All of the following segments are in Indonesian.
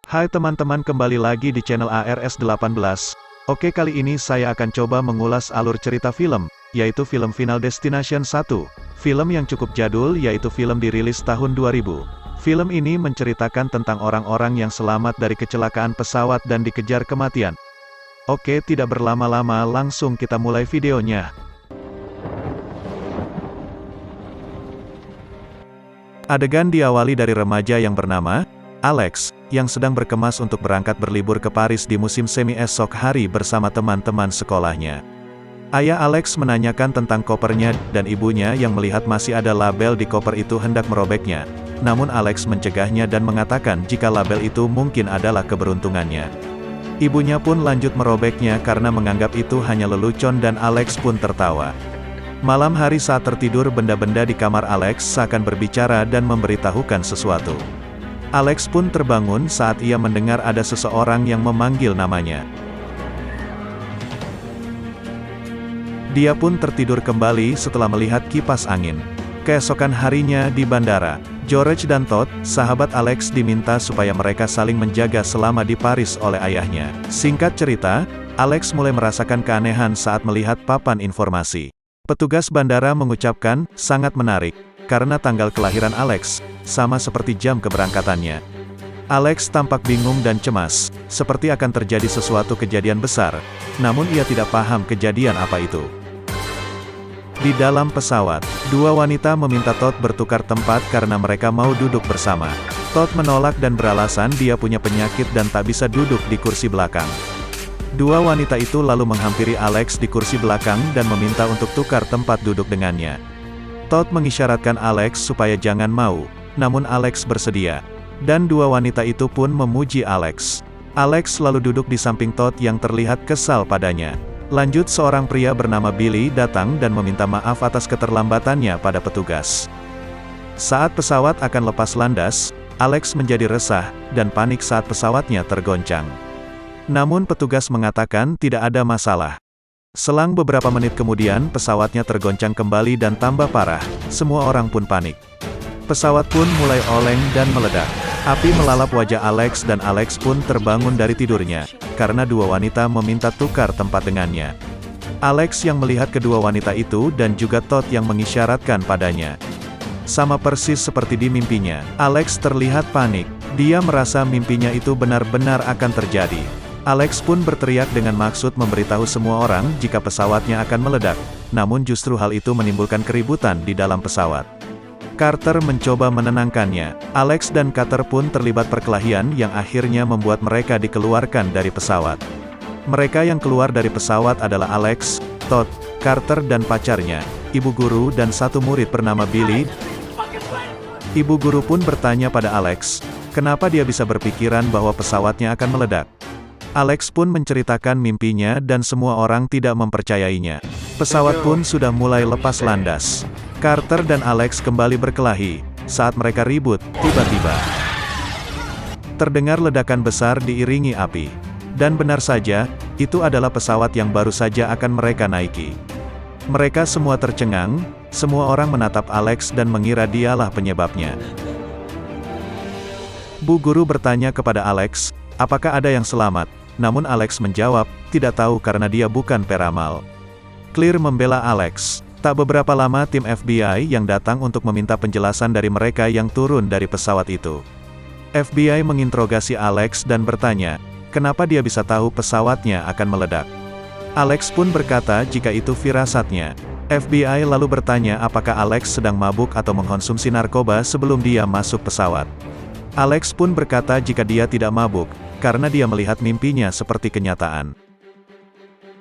Hai teman-teman, kembali lagi di channel ARS18. Oke, kali ini saya akan coba mengulas alur cerita film, yaitu film Final Destination 1. Film yang cukup jadul, yaitu film dirilis tahun 2000. Film ini menceritakan tentang orang-orang yang selamat dari kecelakaan pesawat dan dikejar kematian. Oke, tidak berlama-lama, langsung kita mulai videonya. Adegan diawali dari remaja yang bernama Alex, yang sedang berkemas untuk berangkat berlibur ke Paris di musim semi esok hari bersama teman-teman sekolahnya. Ayah Alex menanyakan tentang kopernya, dan ibunya yang melihat masih ada label di koper itu hendak merobeknya. Namun Alex mencegahnya dan mengatakan jika label itu mungkin adalah keberuntungannya. Ibunya pun lanjut merobeknya karena menganggap itu hanya lelucon dan Alex pun tertawa. Malam hari saat tertidur, benda-benda di kamar Alex seakan berbicara dan memberitahukan sesuatu. Alex pun terbangun saat ia mendengar ada seseorang yang memanggil namanya. Dia pun tertidur kembali setelah melihat kipas angin. Keesokan harinya di bandara, George dan Todd, sahabat Alex, diminta supaya mereka saling menjaga selama di Paris oleh ayahnya. Singkat cerita, Alex mulai merasakan keanehan saat melihat papan informasi. Petugas bandara mengucapkan, sangat menarik, karena tanggal kelahiran Alex sama seperti jam keberangkatannya. Alex tampak bingung dan cemas, seperti akan terjadi sesuatu kejadian besar, namun ia tidak paham kejadian apa itu. Di dalam pesawat, dua wanita meminta Todd bertukar tempat karena mereka mau duduk bersama. Todd menolak dan beralasan dia punya penyakit dan tak bisa duduk di kursi belakang. Dua wanita itu lalu menghampiri Alex di kursi belakang dan meminta untuk tukar tempat duduk dengannya. Todd mengisyaratkan Alex supaya jangan mau, namun Alex bersedia. Dan dua wanita itu pun memuji Alex. Alex lalu duduk di samping Todd yang terlihat kesal padanya. Lanjut, seorang pria bernama Billy datang dan meminta maaf atas keterlambatannya pada petugas. Saat pesawat akan lepas landas, Alex menjadi resah dan panik saat pesawatnya tergoncang. Namun petugas mengatakan tidak ada masalah. Selang beberapa menit kemudian pesawatnya tergoncang kembali dan tambah parah, semua orang pun panik. Pesawat pun mulai oleng dan meledak. Api melalap wajah Alex dan Alex pun terbangun dari tidurnya, karena dua wanita meminta tukar tempat dengannya. Alex yang melihat kedua wanita itu dan juga Todd yang mengisyaratkan padanya. Sama persis seperti di mimpinya, Alex terlihat panik. Dia merasa mimpinya itu benar-benar akan terjadi. Alex pun berteriak dengan maksud memberitahu semua orang jika pesawatnya akan meledak, namun justru hal itu menimbulkan keributan di dalam pesawat. Carter mencoba menenangkannya. Alex dan Carter pun terlibat perkelahian yang akhirnya membuat mereka dikeluarkan dari pesawat. Mereka yang keluar dari pesawat adalah Alex, Todd, Carter dan pacarnya, ibu guru dan satu murid bernama Billy. Ibu guru pun bertanya pada Alex, kenapa dia bisa berpikiran bahwa pesawatnya akan meledak. Alex pun menceritakan mimpinya dan semua orang tidak mempercayainya. Pesawat pun sudah mulai lepas landas. Carter dan Alex kembali berkelahi. Saat mereka ribut, tiba-tiba terdengar ledakan besar diiringi api. Dan benar saja, itu adalah pesawat yang baru saja akan mereka naiki. Mereka semua tercengang, semua orang menatap Alex dan mengira dialah penyebabnya. Bu guru bertanya kepada Alex, apakah ada yang selamat? Namun Alex menjawab, tidak tahu karena dia bukan peramal. Claire membela Alex. Tak beberapa lama tim FBI yang datang untuk meminta penjelasan dari mereka yang turun dari pesawat itu. FBI menginterogasi Alex dan bertanya, kenapa dia bisa tahu pesawatnya akan meledak. Alex pun berkata jika itu firasatnya. FBI lalu bertanya apakah Alex sedang mabuk atau mengkonsumsi narkoba sebelum dia masuk pesawat. Alex pun berkata jika dia tidak mabuk, karena dia melihat mimpinya seperti kenyataan.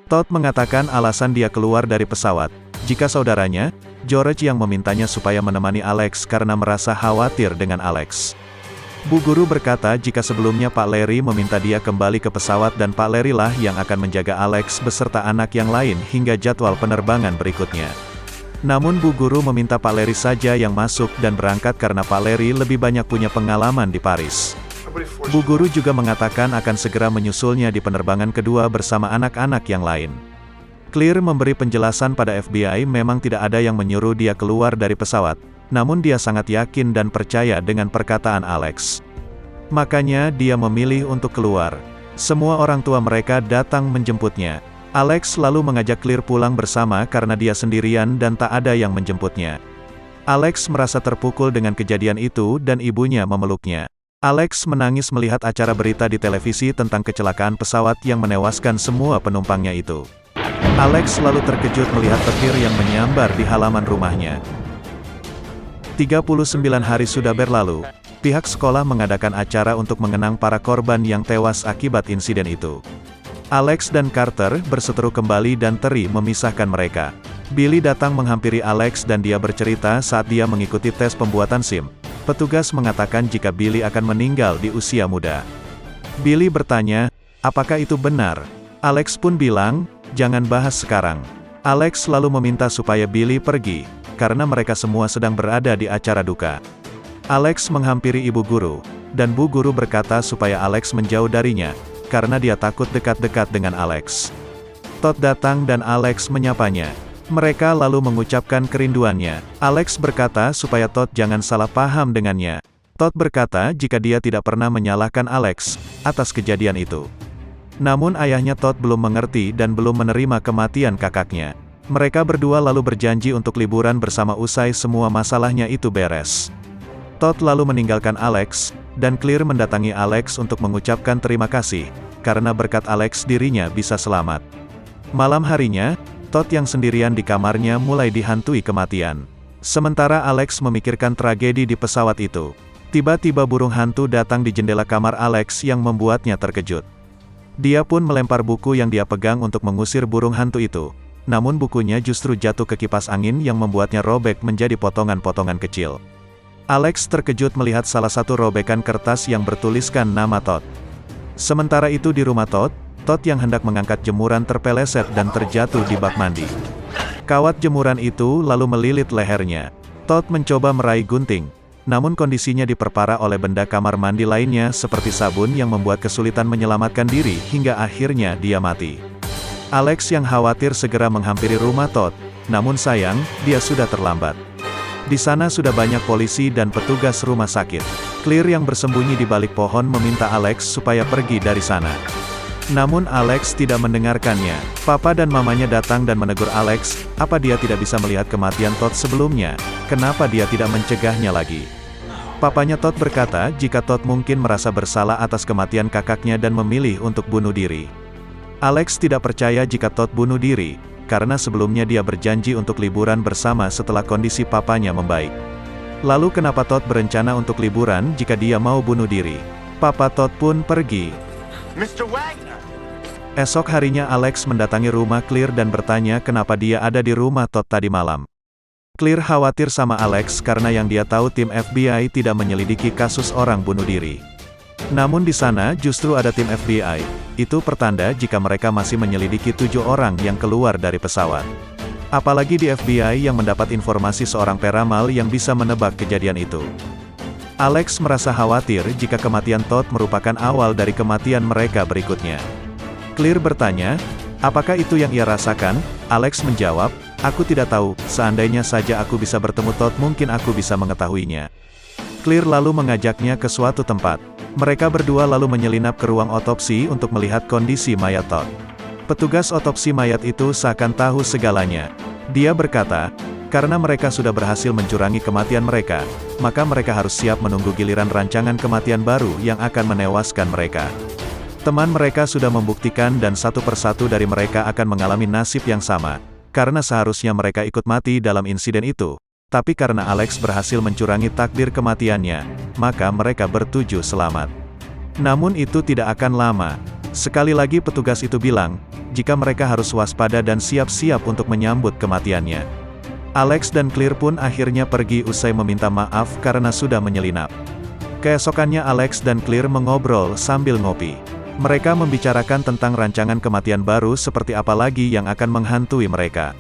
Todd mengatakan alasan dia keluar dari pesawat, jika saudaranya, George yang memintanya supaya menemani Alex karena merasa khawatir dengan Alex. Bu guru berkata jika sebelumnya Pak Larry meminta dia kembali ke pesawat dan Pak Larry lah yang akan menjaga Alex beserta anak yang lain hingga jadwal penerbangan berikutnya. Namun Bu guru meminta Pak Larry saja yang masuk dan berangkat karena Pak Larry lebih banyak punya pengalaman di Paris. Bu guru juga mengatakan akan segera menyusulnya di penerbangan kedua bersama anak-anak yang lain. Claire memberi penjelasan pada FBI memang tidak ada yang menyuruh dia keluar dari pesawat, namun dia sangat yakin dan percaya dengan perkataan Alex. Makanya dia memilih untuk keluar. Semua orang tua mereka datang menjemputnya. Alex lalu mengajak Claire pulang bersama karena dia sendirian dan tak ada yang menjemputnya. Alex merasa terpukul dengan kejadian itu dan ibunya memeluknya. Alex menangis melihat acara berita di televisi tentang kecelakaan pesawat yang menewaskan semua penumpangnya itu. Alex lalu terkejut melihat petir yang menyambar di halaman rumahnya. 39 hari sudah berlalu. Pihak sekolah mengadakan acara untuk mengenang para korban yang tewas akibat insiden itu. Alex dan Carter berseteru kembali dan Terry memisahkan mereka. Billy datang menghampiri Alex dan dia bercerita saat dia mengikuti tes pembuatan SIM. Petugas mengatakan jika Billy akan meninggal di usia muda. Billy bertanya, apakah itu benar? Alex pun bilang, jangan bahas sekarang. Alex lalu meminta supaya Billy pergi, karena mereka semua sedang berada di acara duka. Alex menghampiri ibu guru, dan bu guru berkata supaya Alex menjauh darinya, karena dia takut dekat-dekat dengan Alex. Todd datang dan Alex menyapanya. Mereka lalu mengucapkan kerinduannya. Alex berkata supaya Todd jangan salah paham dengannya. Todd berkata jika dia tidak pernah menyalahkan Alex atas kejadian itu. Namun ayahnya Todd belum mengerti dan belum menerima kematian kakaknya. Mereka berdua lalu berjanji untuk liburan bersama usai semua masalahnya itu beres. Todd lalu meninggalkan Alex, dan Claire mendatangi Alex untuk mengucapkan terima kasih, karena berkat Alex dirinya bisa selamat. Malam harinya, Todd yang sendirian di kamarnya mulai dihantui kematian. Sementara Alex memikirkan tragedi di pesawat itu. Tiba-tiba burung hantu datang di jendela kamar Alex yang membuatnya terkejut. Dia pun melempar buku yang dia pegang untuk mengusir burung hantu itu. Namun bukunya justru jatuh ke kipas angin yang membuatnya robek menjadi potongan-potongan kecil. Alex terkejut melihat salah satu robekan kertas yang bertuliskan nama Todd. Sementara itu di rumah Todd yang hendak mengangkat jemuran terpeleset dan terjatuh di bak mandi. Kawat jemuran itu lalu melilit lehernya. Todd mencoba meraih gunting, namun kondisinya diperparah oleh benda kamar mandi lainnya seperti sabun yang membuat kesulitan menyelamatkan diri hingga akhirnya dia mati. Alex yang khawatir segera menghampiri rumah Todd, namun sayang, dia sudah terlambat. Di sana sudah banyak polisi dan petugas rumah sakit. Claire yang bersembunyi di balik pohon meminta Alex supaya pergi dari sana. Namun Alex tidak mendengarkannya. Papa dan mamanya datang dan menegur Alex, apa dia tidak bisa melihat kematian Todd sebelumnya? Kenapa dia tidak mencegahnya lagi? Papanya Todd berkata jika Todd mungkin merasa bersalah atas kematian kakaknya dan memilih untuk bunuh diri. Alex tidak percaya jika Todd bunuh diri, karena sebelumnya dia berjanji untuk liburan bersama setelah kondisi papanya membaik. Lalu kenapa Todd berencana untuk liburan jika dia mau bunuh diri? Papa Todd pun pergi. Mr. Wagner! Esok harinya Alex mendatangi rumah Claire dan bertanya kenapa dia ada di rumah Todd tadi malam. Claire khawatir sama Alex karena yang dia tahu tim FBI tidak menyelidiki kasus orang bunuh diri. Namun di sana justru ada tim FBI. Itu pertanda jika mereka masih menyelidiki 7 orang yang keluar dari pesawat. Apalagi di FBI yang mendapat informasi seorang peramal yang bisa menebak kejadian itu. Alex merasa khawatir jika kematian Todd merupakan awal dari kematian mereka berikutnya. Claire bertanya, apakah itu yang ia rasakan? Alex menjawab, aku tidak tahu, seandainya saja aku bisa bertemu Todd mungkin aku bisa mengetahuinya. Claire lalu mengajaknya ke suatu tempat. Mereka berdua lalu menyelinap ke ruang otopsi untuk melihat kondisi mayat Todd. Petugas otopsi mayat itu seakan tahu segalanya. Dia berkata, karena mereka sudah berhasil mencurangi kematian mereka, maka mereka harus siap menunggu giliran rancangan kematian baru yang akan menewaskan mereka. Teman mereka sudah membuktikan dan satu persatu dari mereka akan mengalami nasib yang sama, karena seharusnya mereka ikut mati dalam insiden itu. Tapi karena Alex berhasil mencurangi takdir kematiannya, maka mereka bertujuh selamat. Namun itu tidak akan lama. Sekali lagi petugas itu bilang, jika mereka harus waspada dan siap-siap untuk menyambut kematiannya. Alex dan Claire pun akhirnya pergi usai meminta maaf karena sudah menyelinap. Keesokannya Alex dan Claire mengobrol sambil ngopi. Mereka membicarakan tentang rancangan kematian baru seperti apa lagi yang akan menghantui mereka.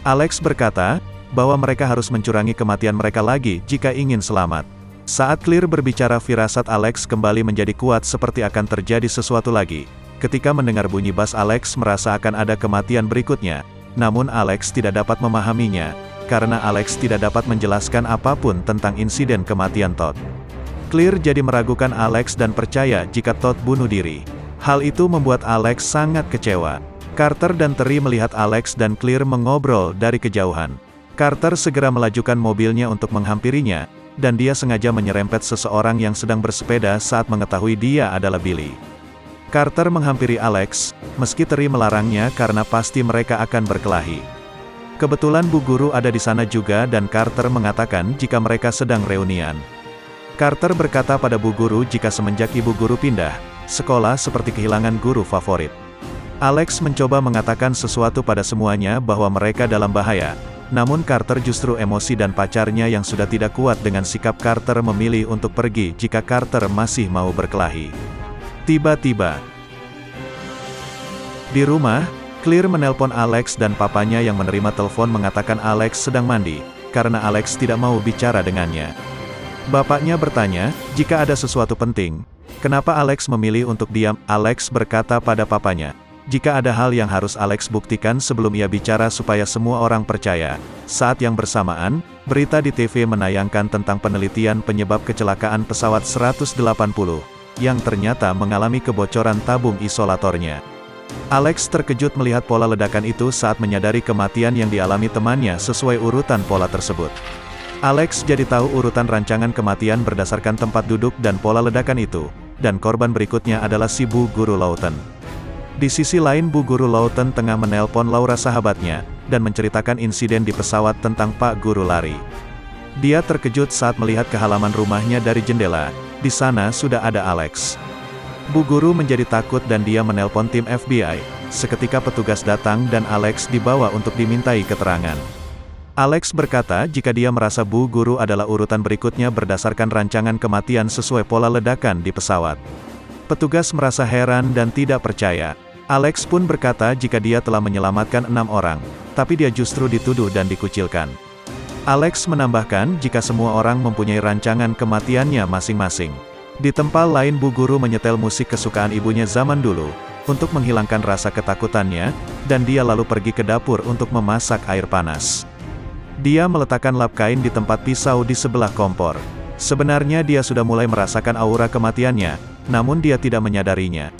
Alex berkata, bahwa mereka harus mencurangi kematian mereka lagi jika ingin selamat. Saat Claire berbicara firasat Alex kembali menjadi kuat seperti akan terjadi sesuatu lagi. Ketika mendengar bunyi bas Alex merasa akan ada kematian berikutnya. Namun Alex tidak dapat memahaminya, karena Alex tidak dapat menjelaskan apapun tentang insiden kematian Todd. Clear jadi meragukan Alex dan percaya jika Todd bunuh diri. Hal itu membuat Alex sangat kecewa. Carter dan Terry melihat Alex dan Clear mengobrol dari kejauhan. Carter segera melajukan mobilnya untuk menghampirinya, dan dia sengaja menyerempet seseorang yang sedang bersepeda saat mengetahui dia adalah Billy. Carter menghampiri Alex, meski Terry melarangnya karena pasti mereka akan berkelahi. Kebetulan Bu Guru ada di sana juga dan Carter mengatakan jika mereka sedang reunian. Carter berkata pada Bu Guru jika semenjak Ibu Guru pindah, sekolah seperti kehilangan guru favorit. Alex mencoba mengatakan sesuatu pada semuanya bahwa mereka dalam bahaya, namun Carter justru emosi dan pacarnya yang sudah tidak kuat dengan sikap Carter memilih untuk pergi jika Carter masih mau berkelahi. Tiba-tiba, di rumah, Clear menelpon Alex dan papanya yang menerima telepon mengatakan Alex sedang mandi, karena Alex tidak mau bicara dengannya. Bapaknya bertanya, jika ada sesuatu penting, kenapa Alex memilih untuk diam? Alex berkata pada papanya, jika ada hal yang harus Alex buktikan sebelum ia bicara supaya semua orang percaya. Saat yang bersamaan, berita di TV menayangkan tentang penelitian penyebab kecelakaan pesawat 180, yang ternyata mengalami kebocoran tabung isolatornya. Alex terkejut melihat pola ledakan itu saat menyadari kematian yang dialami temannya sesuai urutan pola tersebut. Alex jadi tahu urutan rancangan kematian berdasarkan tempat duduk dan pola ledakan itu, dan korban berikutnya adalah si Bu Guru Lawton. Di sisi lain Bu Guru Lawton tengah menelpon Laura sahabatnya, dan menceritakan insiden di pesawat tentang Pak Guru lari. Dia terkejut saat melihat ke halaman rumahnya dari jendela, di sana sudah ada Alex. Bu Guru menjadi takut dan dia menelpon tim FBI, seketika petugas datang dan Alex dibawa untuk dimintai keterangan. Alex berkata jika dia merasa Bu Guru adalah urutan berikutnya berdasarkan rancangan kematian sesuai pola ledakan di pesawat. Petugas merasa heran dan tidak percaya. Alex pun berkata jika dia telah menyelamatkan 6 orang, tapi dia justru dituduh dan dikucilkan. Alex menambahkan jika semua orang mempunyai rancangan kematiannya masing-masing. Di tempat lain Bu Guru menyetel musik kesukaan ibunya zaman dulu, untuk menghilangkan rasa ketakutannya, dan dia lalu pergi ke dapur untuk memasak air panas. Dia meletakkan lap kain di tempat pisau di sebelah kompor. Sebenarnya dia sudah mulai merasakan aura kematiannya, namun dia tidak menyadarinya.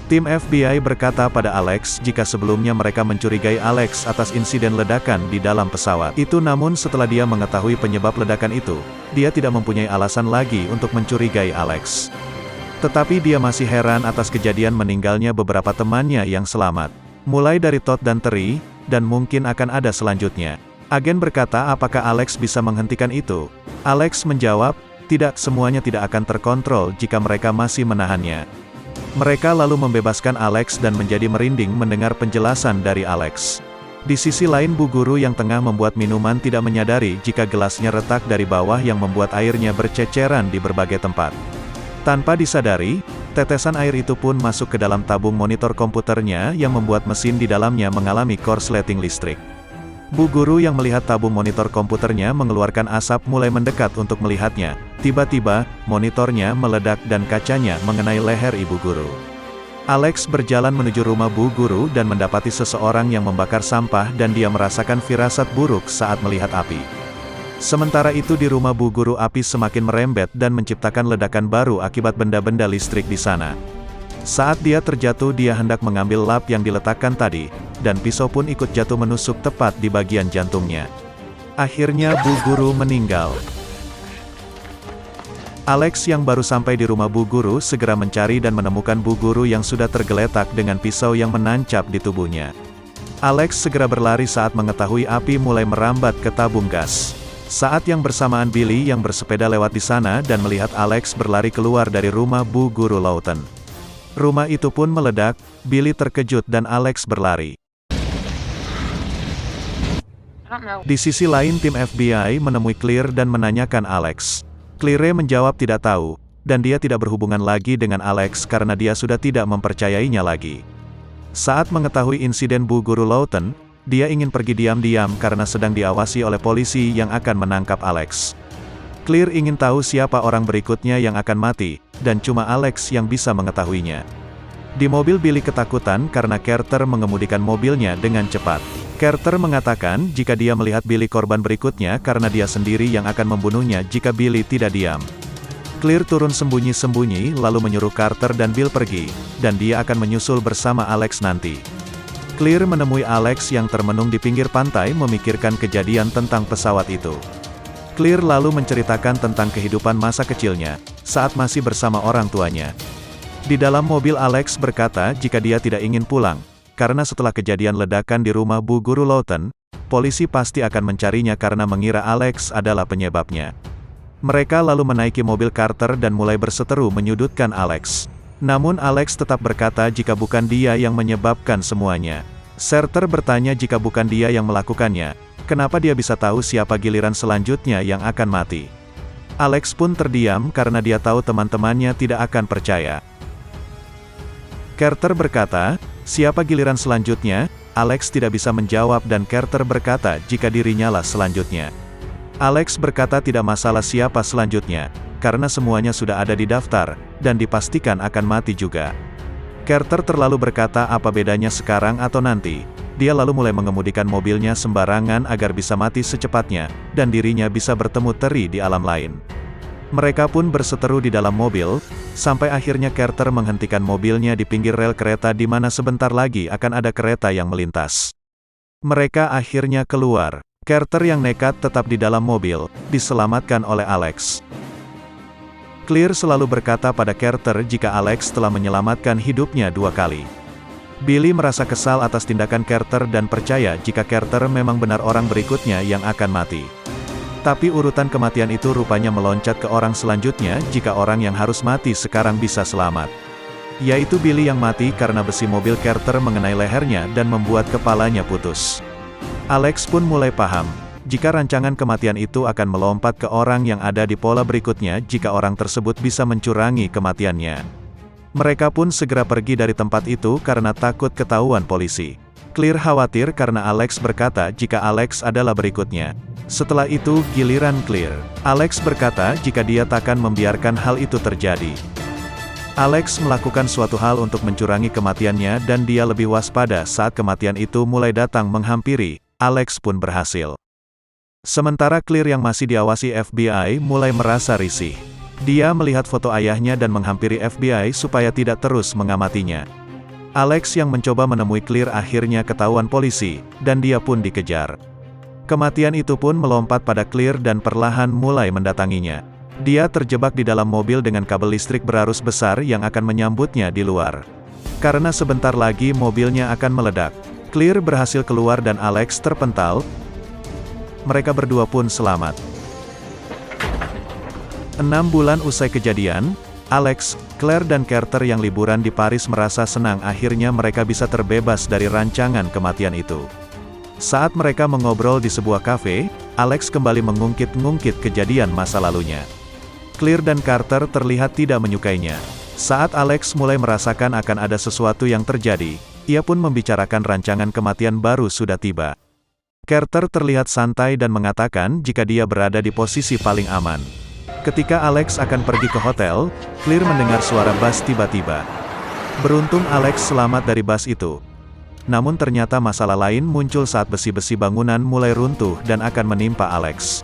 Tim FBI berkata pada Alex jika sebelumnya mereka mencurigai Alex atas insiden ledakan di dalam pesawat itu, namun setelah dia mengetahui penyebab ledakan itu, dia tidak mempunyai alasan lagi untuk mencurigai Alex. Tetapi dia masih heran atas kejadian meninggalnya beberapa temannya yang selamat. Mulai dari Todd dan Terry, dan mungkin akan ada selanjutnya. Agen berkata apakah Alex bisa menghentikan itu? Alex menjawab, tidak, semuanya tidak akan terkontrol jika mereka masih menahannya. Mereka lalu membebaskan Alex dan menjadi merinding mendengar penjelasan dari Alex. Di sisi lain Bu Guru yang tengah membuat minuman tidak menyadari jika gelasnya retak dari bawah yang membuat airnya berceceran di berbagai tempat. Tanpa disadari, tetesan air itu pun masuk ke dalam tabung monitor komputernya yang membuat mesin di dalamnya mengalami korsleting listrik. Bu Guru yang melihat tabung monitor komputernya mengeluarkan asap mulai mendekat untuk melihatnya. Tiba-tiba, monitornya meledak dan kacanya mengenai leher Ibu Guru. Alex berjalan menuju rumah Bu Guru dan mendapati seseorang yang membakar sampah dan dia merasakan firasat buruk saat melihat api. Sementara itu di rumah Bu Guru api semakin merembet dan menciptakan ledakan baru akibat benda-benda listrik di sana. Saat dia terjatuh dia hendak mengambil lap yang diletakkan tadi, dan pisau pun ikut jatuh menusuk tepat di bagian jantungnya. Akhirnya Bu Guru meninggal. Alex yang baru sampai di rumah Bu Guru segera mencari dan menemukan Bu Guru yang sudah tergeletak dengan pisau yang menancap di tubuhnya. Alex segera berlari saat mengetahui api mulai merambat ke tabung gas. Saat yang bersamaan Billy yang bersepeda lewat di sana dan melihat Alex berlari keluar dari rumah Bu Guru Lawton. Rumah itu pun meledak, Billy terkejut dan Alex berlari. Di sisi lain tim FBI menemui Clear dan menanyakan Alex. Clear menjawab tidak tahu, dan dia tidak berhubungan lagi dengan Alex karena dia sudah tidak mempercayainya lagi. Saat mengetahui insiden Bu Guru Lawton, dia ingin pergi diam-diam karena sedang diawasi oleh polisi yang akan menangkap Alex. Clear ingin tahu siapa orang berikutnya yang akan mati, dan cuma Alex yang bisa mengetahuinya. Di mobil Billy ketakutan karena Carter mengemudikan mobilnya dengan cepat. Carter mengatakan jika dia melihat Billy korban berikutnya karena dia sendiri yang akan membunuhnya jika Billy tidak diam. Clear turun sembunyi-sembunyi lalu menyuruh Carter dan Bill pergi, dan dia akan menyusul bersama Alex nanti. Clear menemui Alex yang termenung di pinggir pantai memikirkan kejadian tentang pesawat itu. Clear lalu menceritakan tentang kehidupan masa kecilnya, saat masih bersama orang tuanya. Di dalam mobil Alex berkata jika dia tidak ingin pulang, karena setelah kejadian ledakan di rumah Bu Guru Lawton, polisi pasti akan mencarinya karena mengira Alex adalah penyebabnya. Mereka lalu menaiki mobil Carter dan mulai berseteru menyudutkan Alex. Namun Alex tetap berkata jika bukan dia yang menyebabkan semuanya. Carter bertanya jika bukan dia yang melakukannya, kenapa dia bisa tahu siapa giliran selanjutnya yang akan mati. Alex pun terdiam karena dia tahu teman-temannya tidak akan percaya. Carter berkata, siapa giliran selanjutnya? Alex tidak bisa menjawab dan Carter berkata jika dirinya lah selanjutnya. Alex berkata tidak masalah siapa selanjutnya, karena semuanya sudah ada di daftar, dan dipastikan akan mati juga. Carter terlalu berkata apa bedanya sekarang atau nanti. Dia lalu mulai mengemudikan mobilnya sembarangan agar bisa mati secepatnya, dan dirinya bisa bertemu Terry di alam lain. Mereka pun berseteru di dalam mobil, sampai akhirnya Carter menghentikan mobilnya di pinggir rel kereta di mana sebentar lagi akan ada kereta yang melintas. Mereka akhirnya keluar. Carter yang nekat tetap di dalam mobil, diselamatkan oleh Alex. Clear selalu berkata pada Carter jika Alex telah menyelamatkan hidupnya 2 kali. Billy merasa kesal atas tindakan Carter dan percaya jika Carter memang benar orang berikutnya yang akan mati. Tapi urutan kematian itu rupanya meloncat ke orang selanjutnya jika orang yang harus mati sekarang bisa selamat. Yaitu Billy yang mati karena besi mobil Carter mengenai lehernya dan membuat kepalanya putus. Alex pun mulai paham, jika rancangan kematian itu akan melompat ke orang yang ada di pola berikutnya jika orang tersebut bisa mencurangi kematiannya. Mereka pun segera pergi dari tempat itu karena takut ketahuan polisi. Clear khawatir karena Alex berkata jika Alex adalah berikutnya. Setelah itu giliran Clear. Alex berkata jika dia takkan membiarkan hal itu terjadi. Alex melakukan suatu hal untuk mencurangi kematiannya dan dia lebih waspada saat kematian itu mulai datang menghampiri. Alex pun berhasil. Sementara Clear yang masih diawasi FBI mulai merasa risih. Dia melihat foto ayahnya dan menghampiri FBI supaya tidak terus mengamatinya. Alex yang mencoba menemui Clear akhirnya ketahuan polisi, dan dia pun dikejar. Kematian itu pun melompat pada Clear dan perlahan mulai mendatanginya. Dia terjebak di dalam mobil dengan kabel listrik berarus besar yang akan menyambutnya di luar. Karena sebentar lagi mobilnya akan meledak. Clear berhasil keluar dan Alex terpental. Mereka berdua pun selamat. 6 bulan usai kejadian, Alex, Claire dan Carter yang liburan di Paris merasa senang akhirnya mereka bisa terbebas dari rancangan kematian itu. Saat mereka mengobrol di sebuah kafe, Alex kembali mengungkit-ngungkit kejadian masa lalunya. Claire dan Carter terlihat tidak menyukainya. Saat Alex mulai merasakan akan ada sesuatu yang terjadi, ia pun membicarakan rancangan kematian baru sudah tiba. Carter terlihat santai dan mengatakan jika dia berada di posisi paling aman. Ketika Alex akan pergi ke hotel, Claire mendengar suara bas tiba-tiba. Beruntung Alex selamat dari bas itu. Namun ternyata masalah lain muncul saat besi-besi bangunan mulai runtuh dan akan menimpa Alex.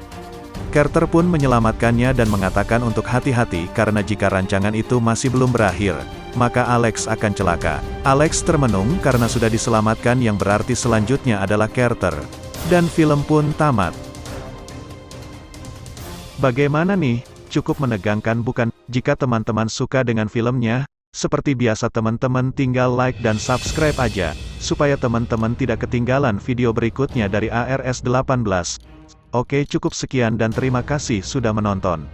Carter pun menyelamatkannya dan mengatakan untuk hati-hati karena jika rancangan itu masih belum berakhir, maka Alex akan celaka. Alex termenung karena sudah diselamatkan yang berarti selanjutnya adalah Carter. Dan film pun tamat. Bagaimana nih? Cukup menegangkan bukan? Jika teman-teman suka dengan filmnya, seperti biasa teman-teman tinggal like dan subscribe aja, supaya teman-teman tidak ketinggalan video berikutnya dari ARS 18. Oke, cukup sekian dan terima kasih sudah menonton.